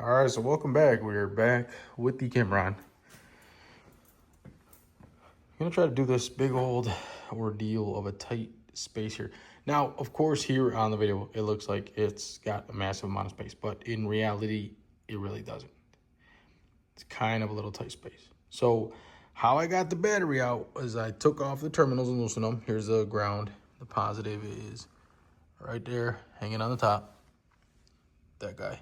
All right, so welcome back. We're back with the Kymron. I'm gonna try to do this big old ordeal of a tight space here. Now, of course, here on the video, it looks like it's got a massive amount of space, but in reality, it really doesn't. It's kind of a little tight space. So how I got the battery out is I took off the terminals and loosened them. Here's the ground. The positive is right there, hanging on the top. That guy.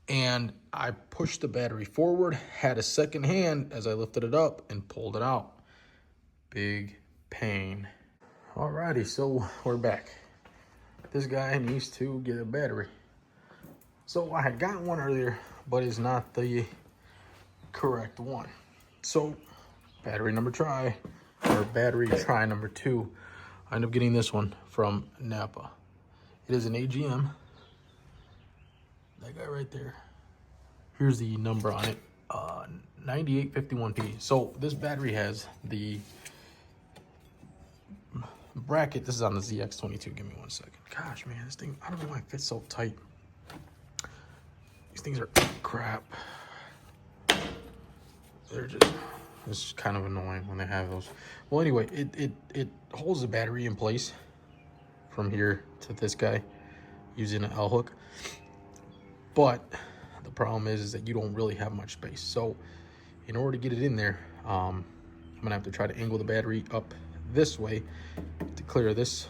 And I pushed the battery forward, had a second hand as I lifted it up and pulled it out. Big pain. Alrighty, so we're back. This guy needs to get a battery. So I had gotten one earlier, but it's not the correct one. So battery number try number 2. I ended up getting this one from NAPA. It is an AGM. That guy right there. Here's the number on it, 9851P. So this battery has the bracket. This is on the ZX22. Give me 1 second. Gosh, man, this thing, I don't know why it fits so tight. These things are crap. They're just, it's kind of annoying when they have those. Well, anyway, it holds the battery in place from here to this guy using an L hook. But the problem is that you don't really have much space. So in order to get it in there, I'm gonna have to try to angle the battery up this way to clear this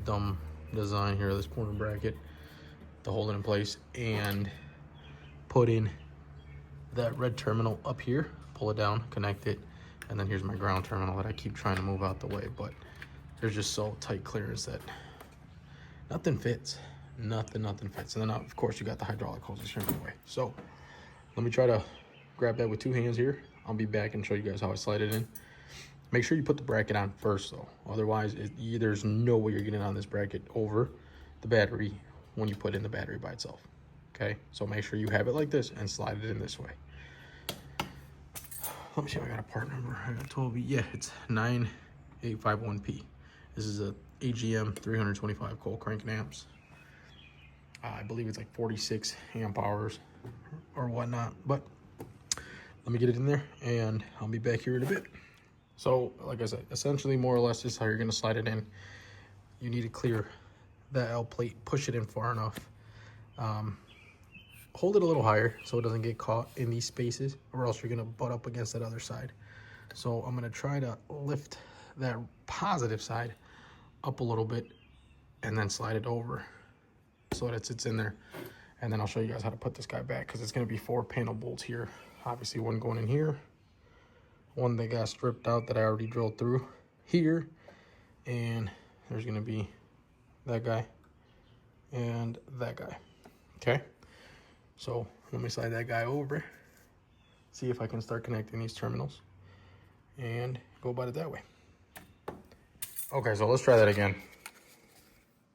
dumb design here, this corner bracket, to hold it in place, and put in that red terminal up here, pull it down, connect it, and then here's my ground terminal that I keep trying to move out the way, but there's just so tight clearance that nothing fits. Nothing fits. And then of course you got the hydraulic hoses here in the way. So let me try to grab that with 2 hands here. I'll be back and show you guys how I slide it in. Make sure you put the bracket on first though. Otherwise, there's no way you're getting on this bracket over the battery when you put in the battery by itself. Okay, so make sure you have it like this and slide it in this way. Let me see if I got a part number. I got 12B. Yeah, it's 9851P. This is a AGM 325 cold cranking amps. I believe it's like 46 amp hours or whatnot, but let me get it in there and I'll be back here in a bit. So like I said, essentially more or less this is how you're going to slide it in. You need to clear that L plate, push it in far enough, hold it a little higher so it doesn't get caught in these spaces, or else you're going to butt up against that other side. So I'm going to try to lift that positive side up a little bit and then slide it over so that it sits in there. And then I'll show you guys how to put this guy back, because it's going to be 4 panel bolts here. Obviously one going in here, one that got stripped out that I already drilled through here, and there's going to be that guy and that guy. Okay, so let me slide that guy over, see if I can start connecting these terminals and go about it that way. Okay, so let's try that again.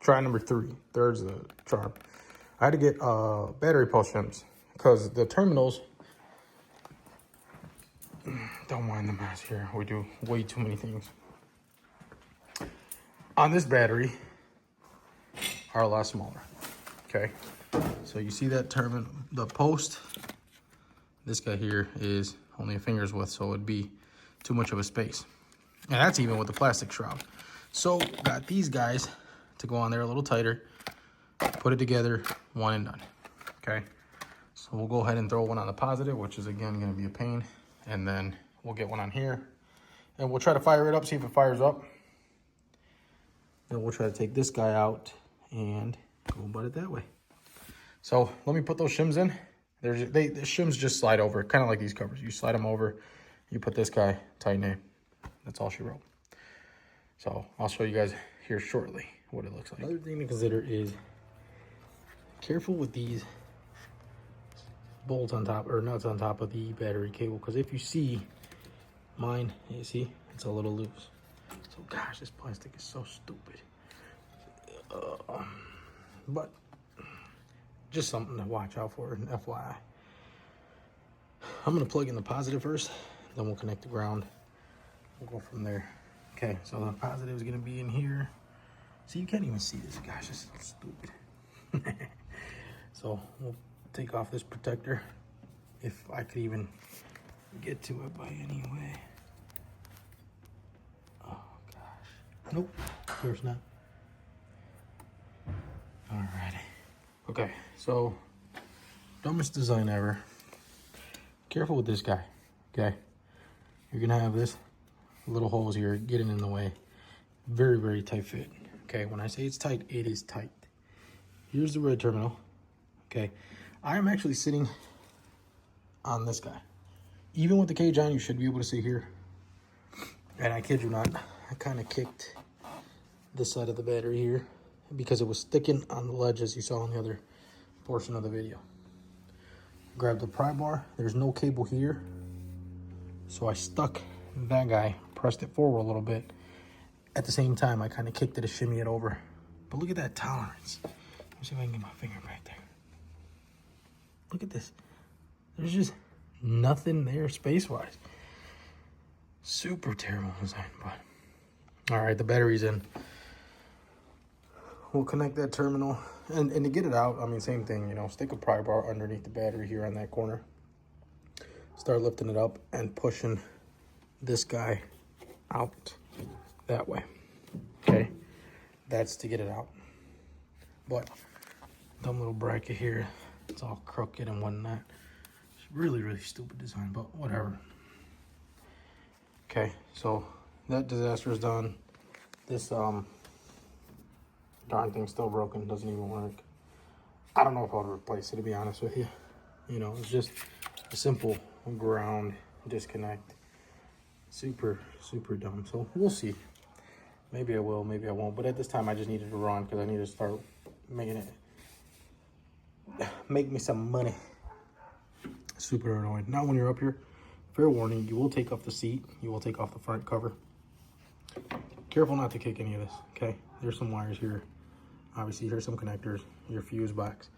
Try number 3. Third's the charm. I had to get battery pulse shims because the terminals, don't mind the mess here. We do way too many things. On this battery are a lot smaller. Okay, so you see that terminal, the post, this guy here is only a finger's width, so it'd be too much of a space. And that's even with the plastic shroud. So got these guys to go on there a little tighter, put it together, one and done. Okay, so we'll go ahead and throw one on the positive, which is again going to be a pain, and then we'll get one on here and we'll try to fire it up, see if it fires up. Then we'll try to take this guy out and go about it that way. So let me put those shims in. The shims just slide over, kind of like these covers. You slide them over, you put this guy, tighten it. That's all she wrote. So I'll show you guys here shortly what it looks like. Another thing to consider is careful with these bolts on top, or nuts on top of the battery cable, because if you see mine, you see it's a little loose. So gosh, this plastic is so stupid. But just something to watch out for, an FYI. I'm gonna plug in the positive first, then we'll connect the ground. We'll go from there. Okay, so the positive is gonna be in here. See, you can't even see this. Gosh, this is stupid. So we'll take off this protector if I could even get to it by any way. Oh gosh. Nope, of course not. Alrighty. Okay, so dumbest design ever. Careful with this guy, okay? You're gonna have this little holes here getting in the way. Very, very tight fit. Okay, when I say it's tight, it is tight. Here's the red terminal. Okay, I'm actually sitting on this guy. Even with the cage on, you should be able to see here. And I kid you not, I kind of kicked this side of the battery here because it was sticking on the ledge as you saw in the other portion of the video. Grab the pry bar. There's no cable here. So I stuck that guy, pressed it forward a little bit. At the same time, I kind of kicked it to shimmy it over. But look at that tolerance. Let me see if I can get my finger back there. Look at this. There's just nothing there space-wise. Super terrible design, but all right, the battery's in. We'll connect that terminal. And to get it out, I mean, same thing, you know, stick a pry bar underneath the battery here on that corner. Start lifting it up and pushing this guy out that way. Okay, that's to get it out. But dumb little bracket here, it's all crooked and whatnot. It's really, really stupid design, but whatever. Okay, so that disaster is done. This darn thing's still broken, doesn't even work. I don't know if I'll replace it, to be honest with you. You know, it's just a simple ground disconnect. Super, super dumb. So we'll see. Maybe I will, maybe I won't. But at this time, I just needed to run because I need to start making it, make me some money. Super annoying. Now when you're up here, fair warning, you will take off the seat. You will take off the front cover. Careful not to kick any of this, okay? There's some wires here. Obviously, here's some connectors, your fuse box.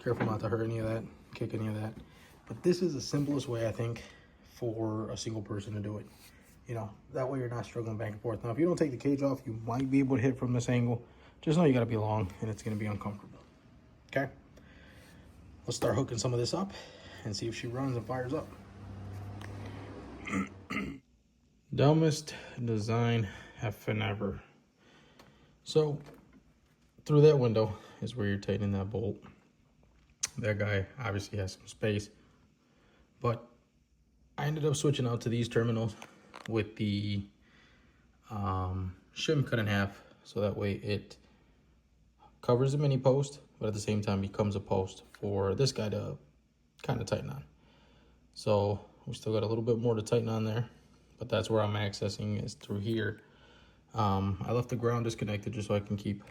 Careful not to hurt any of that, kick any of that. But this is the simplest way, I think, for a single person to do it. You know, that way you're not struggling back and forth. Now, if you don't take the cage off, you might be able to hit from this angle. Just know you gotta be long and it's gonna be uncomfortable, okay? Let's start hooking some of this up and see if she runs and fires up. Dumbest design effing ever. So, through that window is where you're tightening that bolt. That guy obviously has some space, but I ended up switching out to these terminals with the shim cut in half, so that way it covers the mini post, but at the same time becomes a post for this guy to kind of tighten on. So we still got a little bit more to tighten on there, but that's where I'm accessing is through here. I left the ground disconnected just so I can keep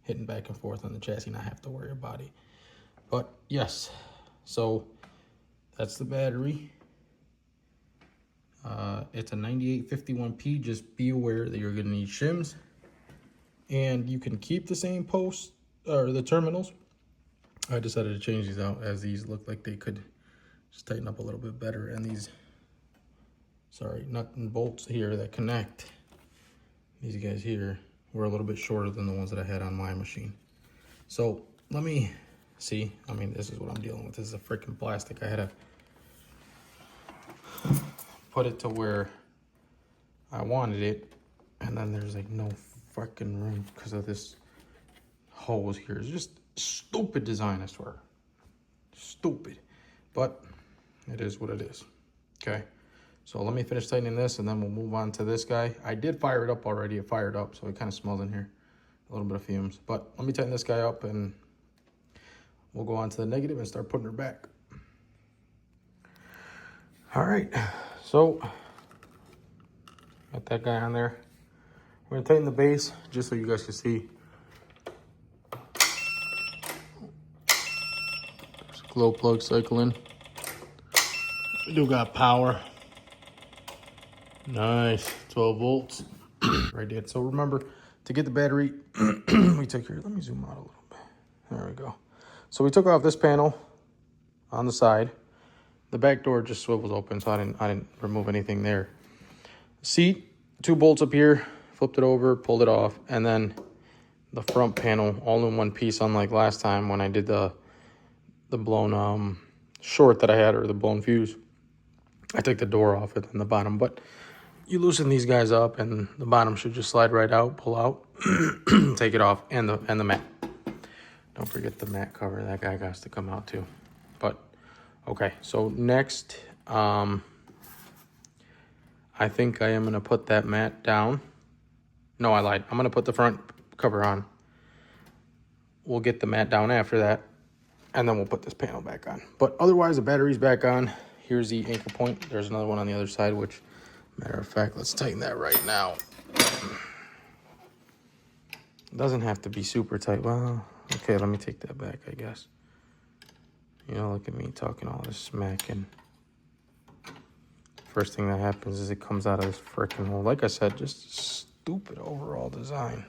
hitting back and forth on the chassis and not have to worry about it. But yes, so that's the battery. It's a 9851P. Just be aware that you're gonna need shims, and you can keep the same post or the terminals. I decided to change these out as these look like they could just tighten up a little bit better. And these, sorry, nut and bolts here that connect, these guys here were a little bit shorter than the ones that I had on my machine. So let me see. I mean, this is what I'm dealing with. This is a freaking plastic. I had to put it to where I wanted it, and then there's like no freaking room because of this hose here. It's just stupid design, I swear. Stupid. But it is what it is. Okay. So let me finish tightening this and then we'll move on to this guy. I did fire it up already. It fired up, so it kind of smells in here. A little bit of fumes. But let me tighten this guy up and we'll go on to the negative and start putting her back. All right. So, got that guy on there. We're gonna tighten the base just so you guys can see. There's a glow plug cycling. We do got power. Nice, 12 volts. Right there. So remember, to get the battery, we took here, let me zoom out a little bit. There we go. So we took off this panel on the side. The back door just swivels open, so I didn't remove anything there. Seat, 2 bolts up here, flipped it over, pulled it off, and then the front panel all in one piece, unlike last time when I did the blown short that I had, or the blown fuse. I took the door off it and the bottom, but you loosen these guys up and the bottom should just slide right out, pull out, take it off, and the mat. Don't forget the mat cover. That guy has to come out too. But okay, so next, I think I am gonna put that mat down. No, I lied. I'm gonna put the front cover on. We'll get the mat down after that, and then we'll put this panel back on. But otherwise, the battery's back on. Here's the anchor point. There's another one on the other side, which, matter of fact, let's tighten that right now. It doesn't have to be super tight. Well, okay, let me take that back, I guess. You know, look at me talking all this smack, and first thing that happens is it comes out of this freaking hole. Like I said, just stupid overall design.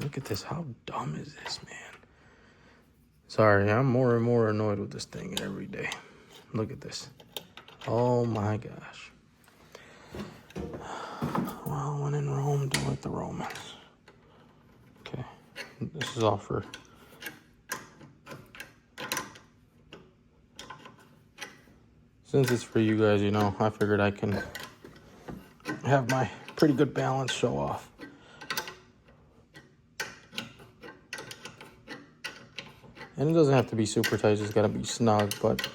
Look at this. How dumb is this, man? Sorry, I'm more and more annoyed with this thing every day. Look at this. Oh my gosh. Well, when in Rome, do like the Romans. Okay, this is all for... Since it's for you guys, you know, I figured I can have my pretty good balance show off. And it doesn't have to be super tight, it's just gotta be snug, but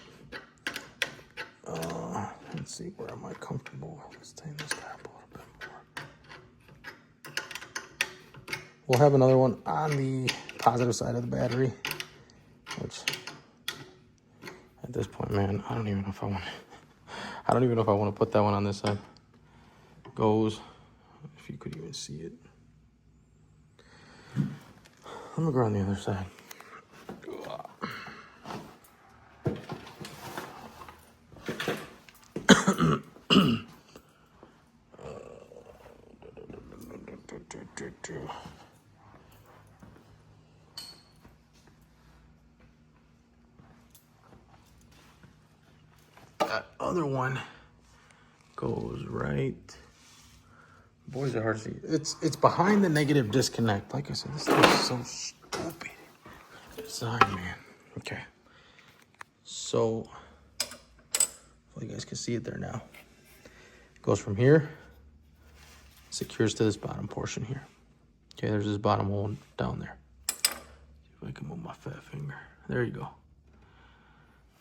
let's see, where am I comfortable? Let's tighten this guy up a little bit more. We'll have another one on the positive side of the battery, which at this point, man, I don't even know if I want to put that one on this side. Goes, if you could even see it. I'm gonna go on the other side. That other one goes right. Boys are hard to see. It's behind the negative disconnect. Like I said, this thing is so stupid. Design, man. Okay. So, you guys can see it there now. It goes from here, secures to this bottom portion here. Okay, there's this bottom hole down there. See if I can move my fat finger. There you go.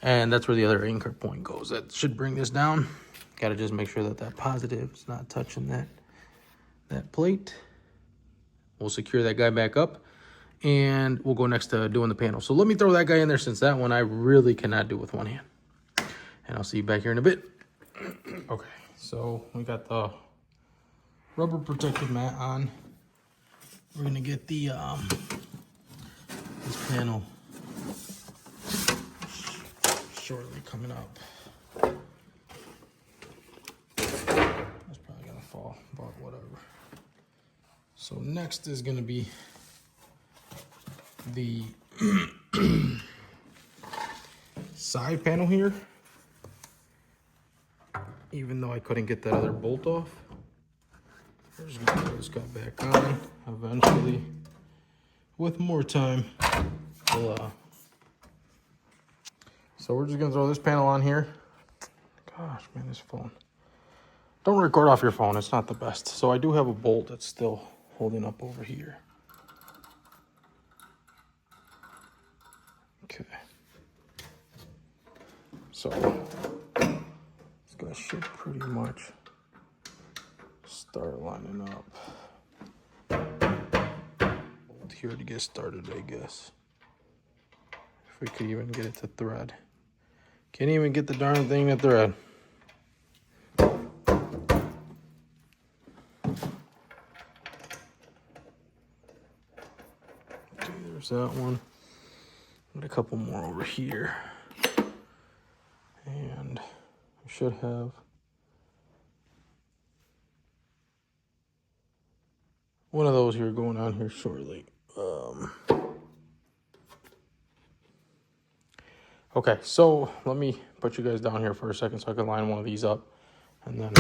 And that's where the other anchor point goes. That should bring this down. Got to just make sure that that positive is not touching that plate. We'll secure that guy back up, and we'll go next to doing the panel. So let me throw that guy in there, since that one I really cannot do with one hand. And I'll see you back here in a bit. Okay, so we got the rubber protective mat on. We're gonna get the this panel shortly coming up. That's probably gonna fall, but whatever. So next is gonna be the side panel here. Even though I couldn't get that other bolt off, we're just gonna put this guy back on. Eventually, with more time, we'll so we're just gonna throw this panel on here. Gosh, man, this phone. Don't record off your phone, it's not the best. So I do have a bolt that's still holding up over here. Okay. So this guy should pretty much start lining up. Bolt here to get started, I guess. If we could even get it to thread. Can't even get the darn thing to thread. Okay, there's that one. Got a couple more over here. And I should have one of those here going on here shortly. Okay, so let me put you guys down here for a second so I can line one of these up, and then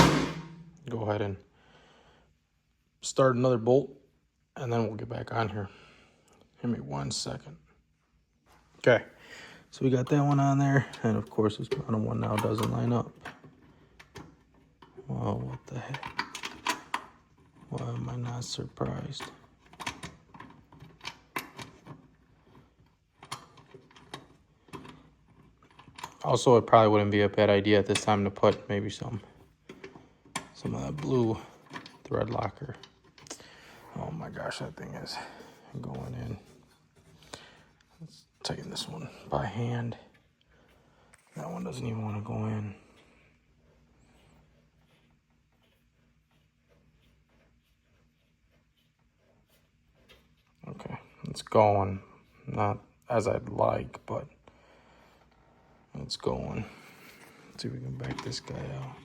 go ahead and start another bolt, and then we'll get back on here. Give me 1 second. Okay, so we got that one on there, and of course this bottom one now doesn't line up. Well, what the heck? Why am I not surprised? Also, it probably wouldn't be a bad idea at this time to put maybe some of that blue thread locker. Oh my gosh, that thing is going in. Let's tighten this one by hand. That one doesn't even want to go in. Okay, it's going. Not as I'd like, but it's going. Let's see if we can back this guy out.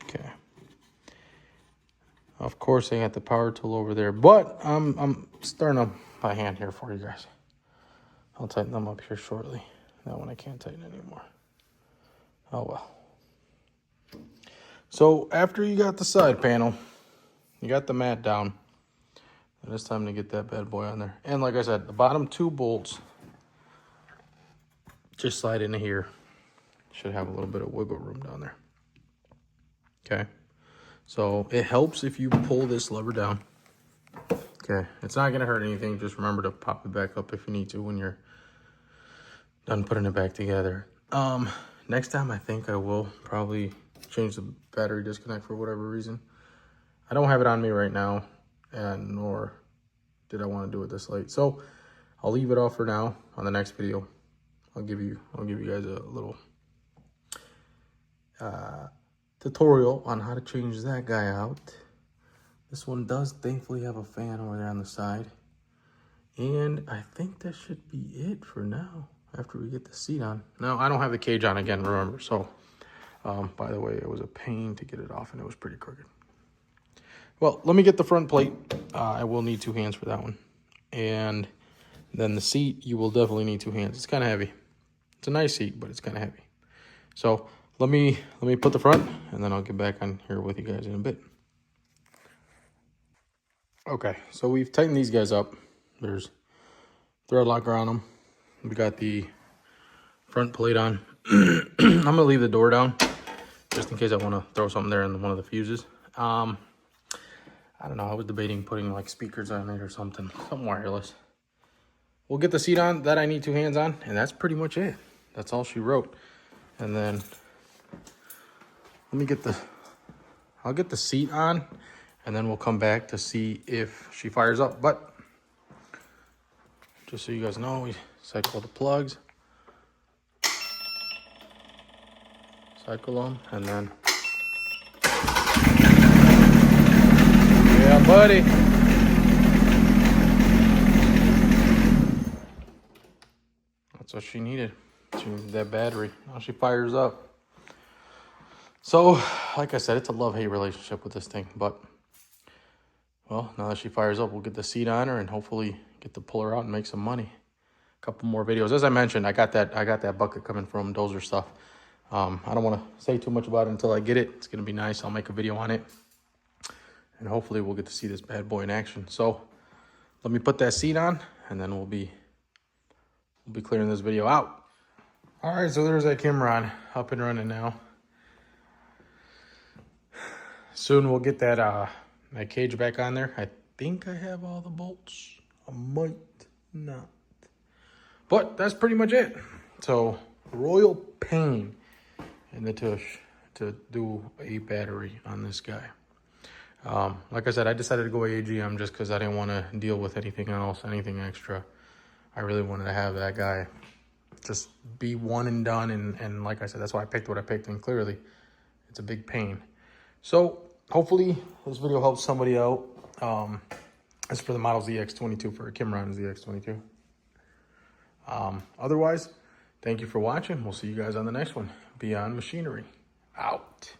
Okay. Of course, I got the power tool over there, but I'm starting them by hand here for you guys. I'll tighten them up here shortly. That one I can't tighten anymore. Oh well. So after you got the side panel, you got the mat down, and it's time to get that bad boy on there. And like I said, the bottom 2 bolts just slide into here. Should have a little bit of wiggle room down there. Okay. So it helps if you pull this lever down. Okay. It's not going to hurt anything. Just remember to pop it back up if you need to when you're done putting it back together. Next time I think I will probably change the battery disconnect for whatever reason. I don't have it on me right now, and nor did I want to do it this late. So I'll leave it off for now. On the next video, I'll give you guys a little tutorial on how to change that guy out. This one does thankfully have a fan over there on the side. And I think that should be it for now after we get the seat on. Now, I don't have the cage on again, remember. So, by the way, it was a pain to get it off and it was pretty crooked. Well, let me get the front plate. I will need 2 hands for that one. And then the seat, you will definitely need 2 hands. It's kind of heavy. It's a nice seat, but it's kind of heavy. So let me put the front, and then I'll get back on here with you guys in a bit. Okay, so we've tightened these guys up. There's thread locker on them. We got the front plate on. I'm gonna leave the door down just in case I want to throw something there in one of the fuses. I don't know. I was debating putting like speakers on it or something wireless. We'll get the seat on that I need 2 hands on, and that's pretty much it. That's all she wrote. And then I'll get the seat on, and then we'll come back to see if she fires up. But just so you guys know, we cycle the plugs, cycle them, and then yeah, buddy. That's what she needed. She needed that battery. Now she fires up. So, like I said, it's a love-hate relationship with this thing. But, well, now that she fires up, we'll get the seat on her and hopefully get to pull her out and make some money. A couple more videos. As I mentioned, I got that bucket coming from Dozer Stuff. I don't want to say too much about it until I get it. It's going to be nice. I'll make a video on it. And hopefully we'll get to see this bad boy in action. So, let me put that seat on, and then we'll be clearing this video out. All right, so there's that Kymron up and running now. Soon we'll get that cage back on there. I think I have all the bolts. I might not. But that's pretty much it. So, royal pain in the tush to do a battery on this guy. Like I said, I decided to go AGM just because I didn't want to deal with anything else, anything extra. I really wanted to have that guy just be one and done. And like I said, that's why I picked what I picked. And clearly, it's a big pain. So, hopefully, this video helps somebody out. As for the model ZX22 for a Kymron ZX22. Otherwise, thank you for watching. We'll see you guys on the next one. Beyond Machinery. Out.